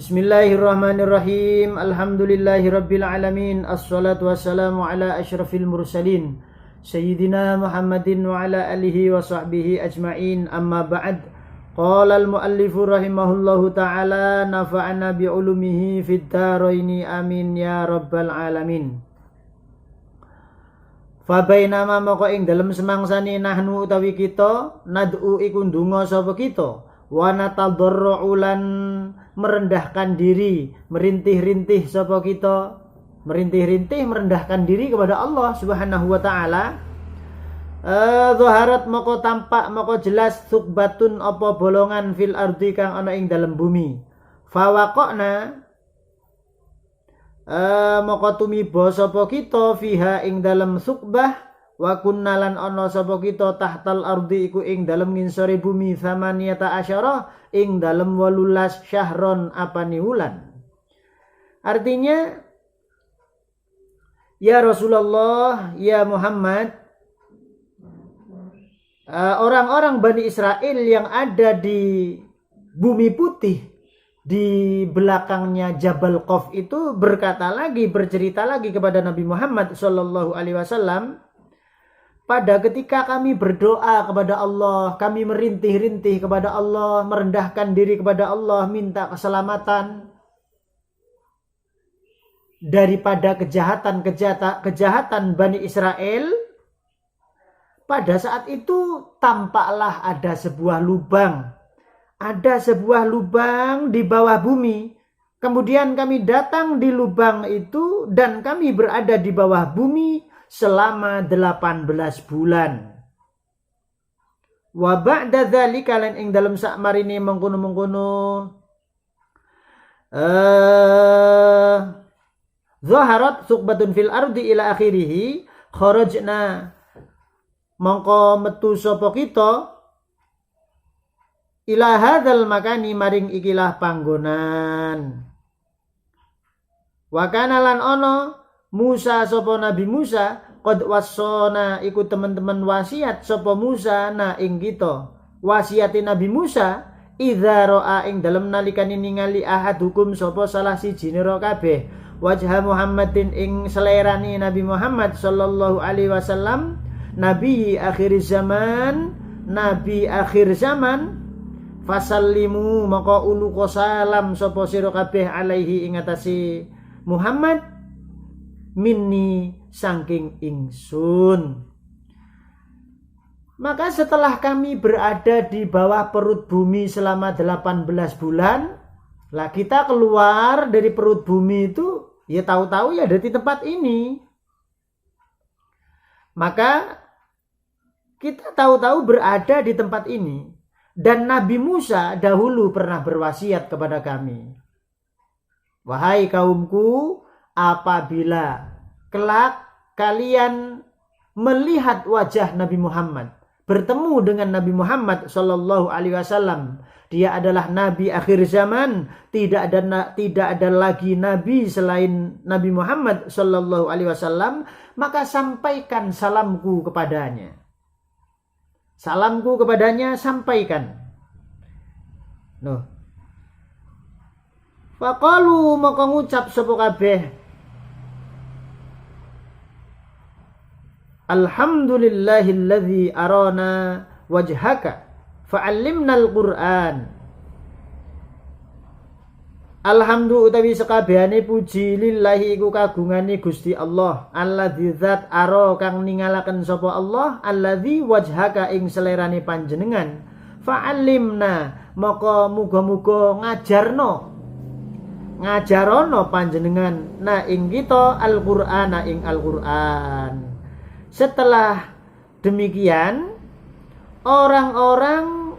Bismillahirrahmanirrahim. Alhamdulillahirabbil alamin. Assalatu wassalamu ala asyrafil mursalin Sayyidina Muhammadin wa ala alihi wa sahbihi ajma'in. Amma ba'd. Qala al-muallifu rahimahullahu ta'ala nafa'ana bi'ulumihi fid dharaini amin ya rabbal alamin. Fa bainama maka ing dalem semangsane nahnu utawi kita nad'u iku ndonga sapa kita wa natadarru lan merendahkan diri, merintih-rintih sapa kita, merintih-rintih merendahkan diri kepada Allah Subhanahu wa taala. Zaharat maka tampak maka jelas sukbatun apa bolongan fil ardi kang ana ing dalam bumi. Fawaqna maka tumiba sapa kita fiha ing dalam sukbah wa kunnalan ana sapa kita tahtal ardi iku ing dalam nginsore bumi samaniyata asyara ing dalam 18 syahron apane wulan. Artinya ya Rasulullah, ya Muhammad, orang-orang Bani Israel yang ada di bumi putih di belakangnya Jabal Qaf itu bercerita lagi kepada Nabi Muhammad sallallahu alaihi wasallam, pada ketika kami berdoa kepada Allah, kami merintih-rintih kepada Allah, merendahkan diri kepada Allah, minta keselamatan daripada kejahatan Bani Israel. Pada saat itu tampaklah ada sebuah lubang. Ada sebuah lubang di bawah bumi. Kemudian kami datang di lubang itu dan kami berada di bawah bumi selama 18 bulan. Wa ba'da dzalika lan ing dalem sakmarine mengkono-mengkono zaharat suqbatun fil ardi ila akhirih kharajna mongko metu sapa kita ila hadzal makani maring ikilah panggonan. Wa kana lan ono Musa sapa Nabi Musa qad wassana iku teman-teman wasiat sapa Musa na ing kita. Wasiate Nabi Musa idza ra'a ing dalem nalikane ningali ahadukum sapa salah siji nira kabeh wajha Muhammadin ing selerane Nabi Muhammad sallallahu alaihi wasallam nabi akhir zaman fasallimu maka uluka salam sapa sira kabeh alaihi ing atase Muhammad minni saking ingsun. Maka setelah kami berada di bawah perut bumi selama 18 bulan, lah kita keluar dari perut bumi itu ya tahu-tahu ya dari tempat ini. Maka kita tahu-tahu berada di tempat ini. Dan Nabi Musa dahulu pernah berwasiat kepada kami. Wahai kaumku, apabila kelak kalian melihat wajah Nabi Muhammad, bertemu dengan Nabi Muhammad sallallahu alaihi wasallam, dia adalah nabi akhir zaman, tidak ada lagi nabi selain Nabi Muhammad sallallahu alaihi wasallam, maka sampaikan salamku kepadanya. Salamku kepadanya sampaikan. Faqalu maka ngucap sapa kabeh Alhamdulillahilladzi arana wajhaka fa'allimnal Qur'an. Alhamdulillah utawi sekabehane puji lillahi iku kagungane Gusti Allah. Alladzi zat ara kang ningalaken sapa Allah, alladzi wajhaka ing selerane panjenengan. Fa'allimna maka muga-muga ngajarono panjenengan na ing kita Al-Qur'ana ing Al-Qur'an. Setelah demikian, orang-orang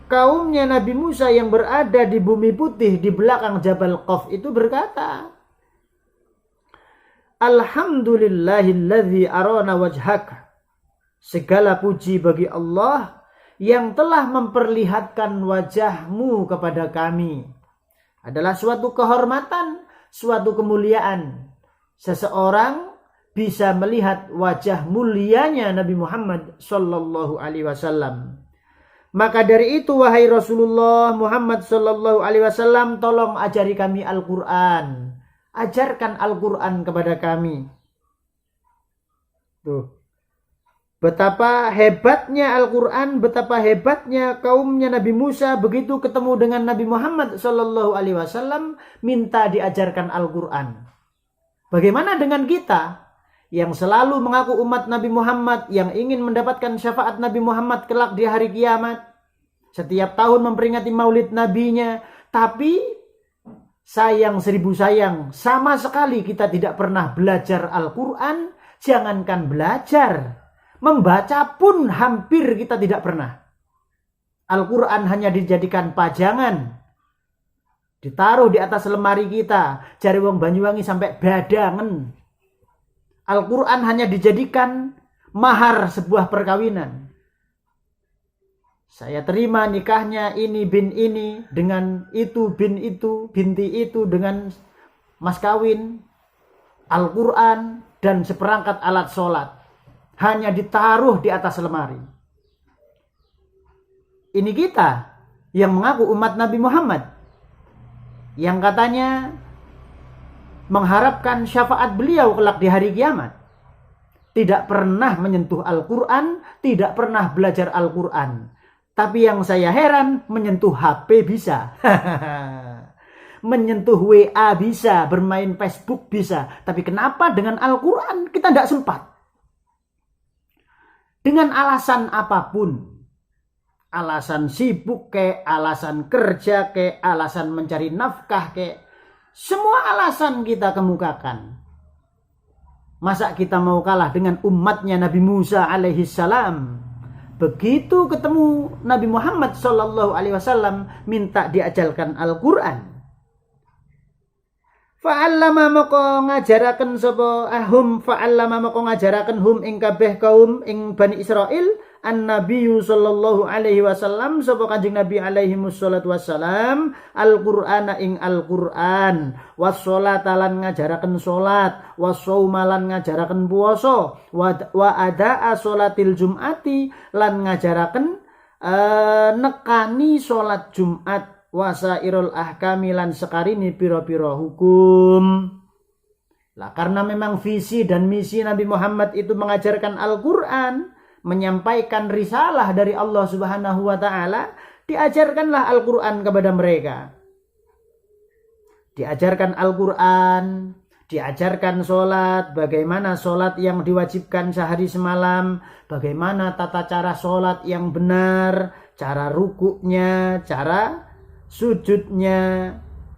kaumnya Nabi Musa yang berada di bumi putih di belakang Jabal Qaf itu berkata, Alhamdulillahilladzi arana wajhaka. Segala puji bagi Allah yang telah memperlihatkan wajahmu kepada kami. Adalah suatu kehormatan, suatu kemuliaan. Seseorang bisa melihat wajah mulianya Nabi Muhammad sallallahu alaihi wasallam. Maka dari itu wahai Rasulullah Muhammad sallallahu alaihi wasallam, tolong ajari kami Al-Qur'an. Ajarkan Al-Qur'an kepada kami. Tuh. Betapa hebatnya Al-Qur'an, betapa hebatnya kaumnya Nabi Musa begitu ketemu dengan Nabi Muhammad sallallahu alaihi wasallam minta diajarkan Al-Qur'an. Bagaimana dengan kita yang selalu mengaku umat Nabi Muhammad, yang ingin mendapatkan syafaat Nabi Muhammad kelak di hari kiamat, setiap tahun memperingati maulid nabinya, tapi sayang seribu sayang, sama sekali kita tidak pernah belajar Al-Quran. Jangankan belajar, membaca pun hampir kita tidak pernah. Al-Quran hanya dijadikan pajangan, ditaruh di atas lemari kita, jare wong Banyuwangi sampai badangan. Al-Quran hanya dijadikan mahar sebuah perkawinan. Saya terima nikahnya ini bin ini dengan itu bin itu, binti itu dengan mas kawin. Al-Quran dan seperangkat alat sholat hanya ditaruh di atas lemari. Ini kita yang mengaku umat Nabi Muhammad, yang katanya mengharapkan syafaat beliau kelak di hari kiamat, tidak pernah menyentuh Al-Quran, tidak pernah belajar Al-Quran. Tapi yang saya heran, menyentuh HP bisa. Menyentuh WA bisa, bermain Facebook bisa. Tapi kenapa dengan Al-Quran kita tidak sempat? Dengan alasan apapun. Alasan sibuk kayak, alasan kerja kayak, alasan mencari nafkah kayak, semua alasan kita kemukakan. Masa kita mau kalah dengan umatnya Nabi Musa alaihi salam? Begitu ketemu Nabi Muhammad sallallahu alaihi wasallam minta diajarkan Al-Qur'an. Fa'allama maka ngajaraken sapa ahum, fa'allama maka ngajaraken hum ing kabeh kaum ing Bani Israil an-nabiyyu sallallahu alaihi wasallam sapa Kanjeng Nabi alaihi wassalatu wassalam Al-Qur'ana ing Al-Qur'an, was-sholata lan ngajaraken salat, was-shauma lan ngajaraken puasa, wa adaa sholatil jum'ati lan ngajaraken nekani salat Jumat, wasairul ahkami lan sekarini piro-piro hukum. Lah karena memang visi dan misi Nabi Muhammad itu mengajarkan Al-Qur'an, menyampaikan risalah dari Allah Subhanahu wa taala, diajarkanlah Al-Qur'an kepada mereka. Diajarkan Al-Qur'an, diajarkan sholat, bagaimana sholat yang diwajibkan sehari semalam, bagaimana tata cara sholat yang benar, cara rukuknya, cara sujudnya,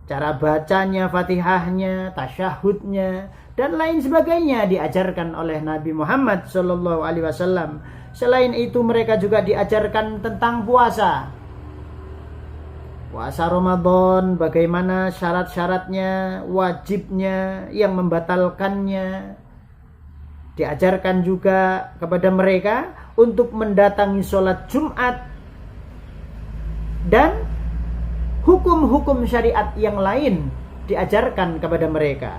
cara bacanya, fatihahnya, tasyahudnya, dan lain sebagainya diajarkan oleh Nabi Muhammad sallallahu alaihi wasallam. Selain itu mereka juga diajarkan tentang puasa. Puasa Ramadan, bagaimana syarat-syaratnya, wajibnya, yang membatalkannya. Diajarkan juga kepada mereka untuk mendatangi sholat Jumat dan hukum-hukum syariat yang lain diajarkan kepada mereka.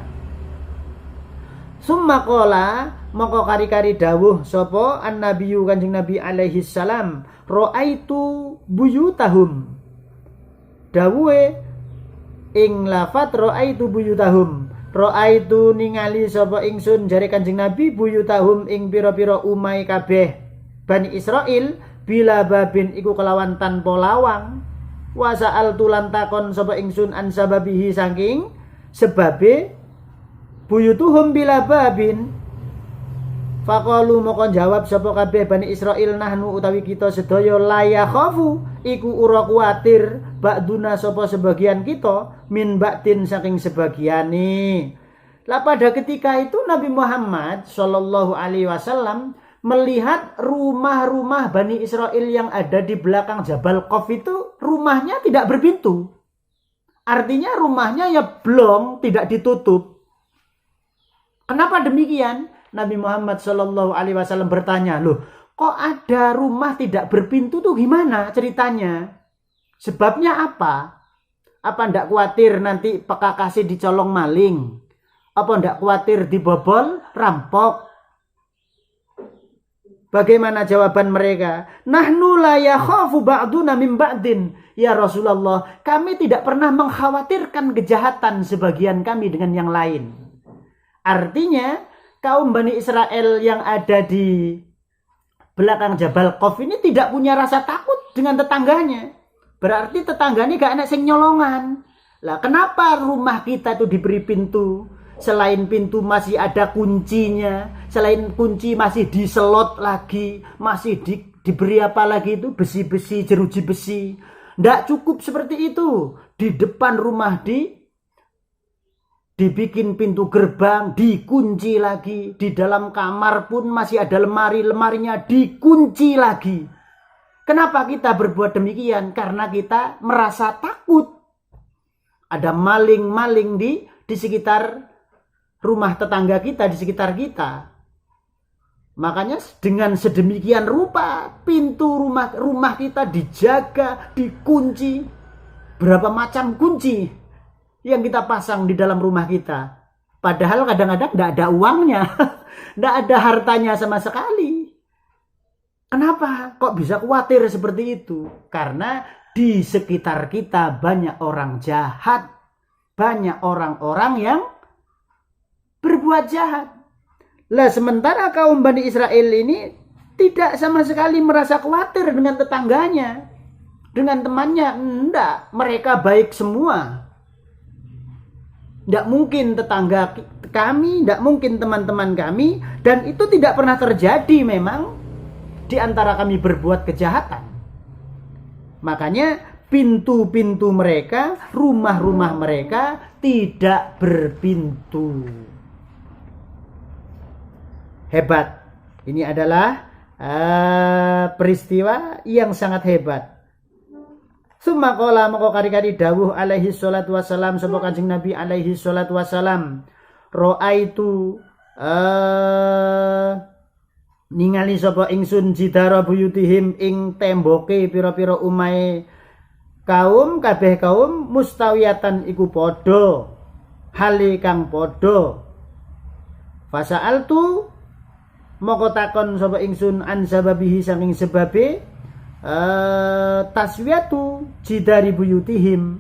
Summa qala maka kari-kari dawuh sapa an-nabiyyu Kanjeng Nabi alaihi salam, raaitu buyutahum. Dawuhe ing lafat raaitu buyutahum. Raaitu ningali sapa ingsun jare Kanjeng Nabi buyutahum ing pira-pira umai kabeh Bani Israil bila babin iku kelawan tanpa lawang. Wa sa'altu lan takon sapa ingsun an sababihi saking sebabe buyutuhum bila babin. Faqalu moko jawab sapa kabeh Bani Israil, nahnu utawi kita sedaya la yakhafu iku ora kuwatir ba'duna sapa sebagian kita min ba'din saking sebagiane. Lah pada ketika itu Nabi Muhammad sallallahu alaihi wasallam melihat rumah-rumah Bani Israil yang ada di belakang Jabal Qaf itu rumahnya tidak berpintu. Artinya rumahnya ya belum, tidak ditutup. Kenapa demikian? Nabi Muhammad sallallahu alaihi wasallam bertanya, loh kok ada rumah tidak berpintu tuh gimana ceritanya? Sebabnya apa? Apa ndak khawatir nanti pekakasih dicolong maling? Apa ndak khawatir dibobol rampok? Bagaimana jawaban mereka? Nahnu la yakhafu ba'duna min ba'din. Ya Rasulullah, kami tidak pernah mengkhawatirkan kejahatan sebagian kami dengan yang lain. Artinya, kaum Bani Israel yang ada di belakang Jabal Qaf ini tidak punya rasa takut dengan tetangganya. Berarti tetangganya gak enak sing nyolongan. Lah kenapa rumah kita itu diberi pintu? Selain pintu masih ada kuncinya, selain kunci masih diselot lagi, masih diberi apa lagi itu, besi-besi, jeruji besi. Nggak cukup seperti itu. Di depan rumah dibikin pintu gerbang, dikunci lagi. Di dalam kamar pun masih ada lemari-lemarinya, dikunci lagi. Kenapa kita berbuat demikian? Karena kita merasa takut. Ada maling-maling di sekitar rumah tetangga kita, di sekitar kita. Makanya dengan sedemikian rupa pintu rumah kita dijaga, dikunci. Berapa macam kunci yang kita pasang di dalam rumah kita. Padahal kadang-kadang tidak ada uangnya, tidak ada hartanya sama sekali. Kenapa? Kok bisa khawatir seperti itu? Karena di sekitar kita banyak orang jahat, banyak orang-orang yang berbuat jahat. Lah sementara kaum Bani Israel ini tidak sama sekali merasa khawatir dengan tetangganya, dengan temannya. Enggak, mereka baik semua. Tidak mungkin tetangga kami, tidak mungkin teman-teman kami, dan itu tidak pernah terjadi memang di antara kami berbuat kejahatan. Makanya pintu-pintu mereka, rumah-rumah mereka tidak berpintu. Hebat. Ini adalah peristiwa yang sangat hebat. Summa qala maka kari-kari dawuh alaihi salatu wassalam sapa Kanjeng Nabi alaihi salatu wassalam, raaitu ningali sapa ingsun jidara buyutihim ing temboke pira-pira umahe kaum, kabeh kaum mustawiyatan iku padha hale kang padha. Fasa'altu moko takon sapa ingsun an sababihi saking sebabe taswiyatu jidari buyutihim.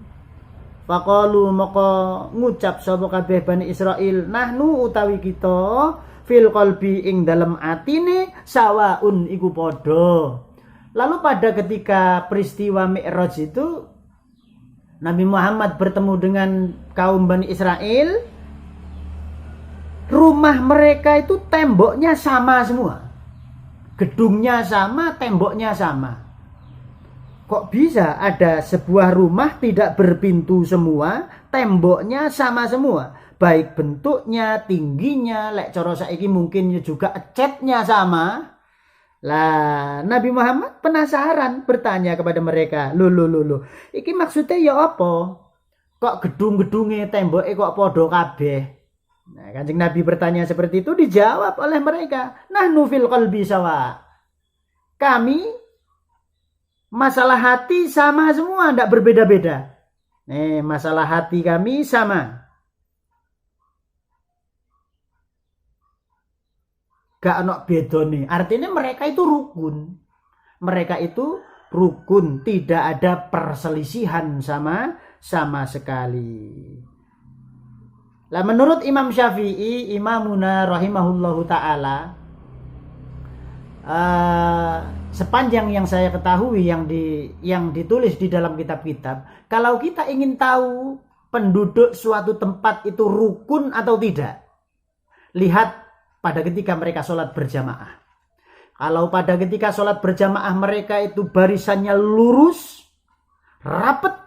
Faqalu moko ngucap sapa kabeh Bani Israil, nahnu utawi kita fil qalbi ing dalem atine sawaun iku padha. Lalu pada ketika peristiwa Mi'raj itu Nabi Muhammad bertemu dengan kaum Bani Israel, rumah mereka itu temboknya sama semua. Gedungnya sama, temboknya sama. Kok bisa ada sebuah rumah tidak berpintu semua, temboknya sama semua? Baik bentuknya, tingginya, lek cara saiki mungkin juga catnya sama. Lah, Nabi Muhammad penasaran bertanya kepada mereka, Loh, iki maksudnya ya apa? Kok gedung-gedungnya temboknya kok podo kabeh? Nah, Kanjeng Nabi bertanya seperti itu, dijawab oleh mereka, nahnu fil qalbi sawa. Kami masalah hati sama semua, tidak berbeda-beda. Masalah hati kami sama. Gak ono bedone. Artinya mereka itu rukun. Mereka itu rukun, tidak ada perselisihan sama sekali. Lah menurut Imam Syafi'i, Imamuna rahimahullahu taala, sepanjang yang saya ketahui yang ditulis di dalam kitab-kitab, kalau kita ingin tahu penduduk suatu tempat itu rukun atau tidak, lihat pada ketika mereka sholat berjamaah. Kalau pada ketika sholat berjamaah mereka itu barisannya lurus, rapat,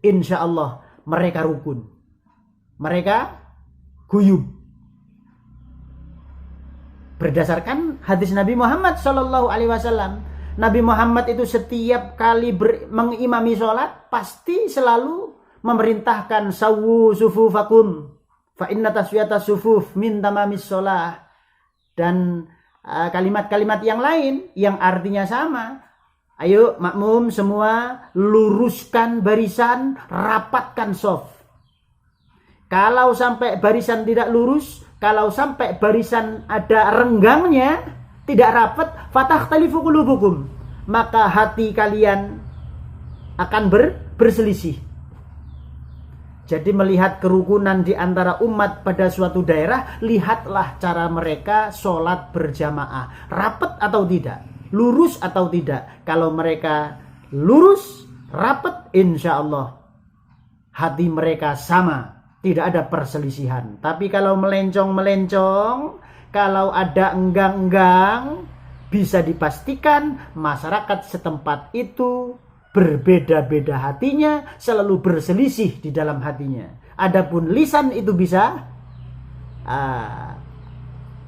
insya Allah mereka rukun. Mereka guyub. Berdasarkan hadis Nabi Muhammad SAW, Nabi Muhammad itu setiap kali mengimami sholat pasti selalu memerintahkan sawu sufufakum fa inna taswiyata sufuf min tamamis sholah. Dan kalimat-kalimat yang lain yang artinya sama. Ayo makmum semua luruskan barisan, rapatkan shaf. Kalau sampai barisan tidak lurus, kalau sampai barisan ada renggangnya, tidak rapat, fatakhtalifu qulubukum, maka hati kalian akan berselisih. Jadi melihat kerukunan di antara umat pada suatu daerah, lihatlah cara mereka sholat berjamaah. Rapat atau tidak? Lurus atau tidak? Kalau mereka lurus, rapat, insya Allah hati mereka sama. Tidak ada perselisihan. Tapi kalau melencong-melencong, kalau ada enggang-enggang, bisa dipastikan masyarakat setempat itu berbeda-beda hatinya, selalu berselisih di dalam hatinya. Adapun lisan itu bisa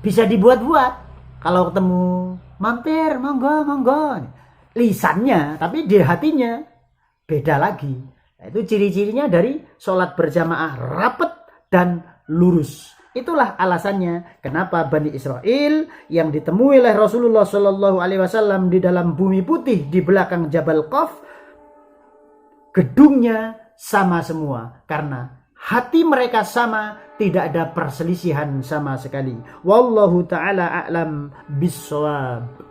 dibuat-buat. Kalau ketemu mampir, monggo, lisannya, tapi di hatinya beda lagi. Itu ciri-cirinya dari sholat berjamaah rapat dan lurus. Itulah alasannya kenapa Bani Israel yang ditemui oleh Rasulullah Shallallahu Alaihi Wasallam di dalam bumi putih di belakang Jabal Qaf, gedungnya sama semua karena hati mereka sama, tidak ada perselisihan sama sekali. Wallahu taala a'lam bissawab.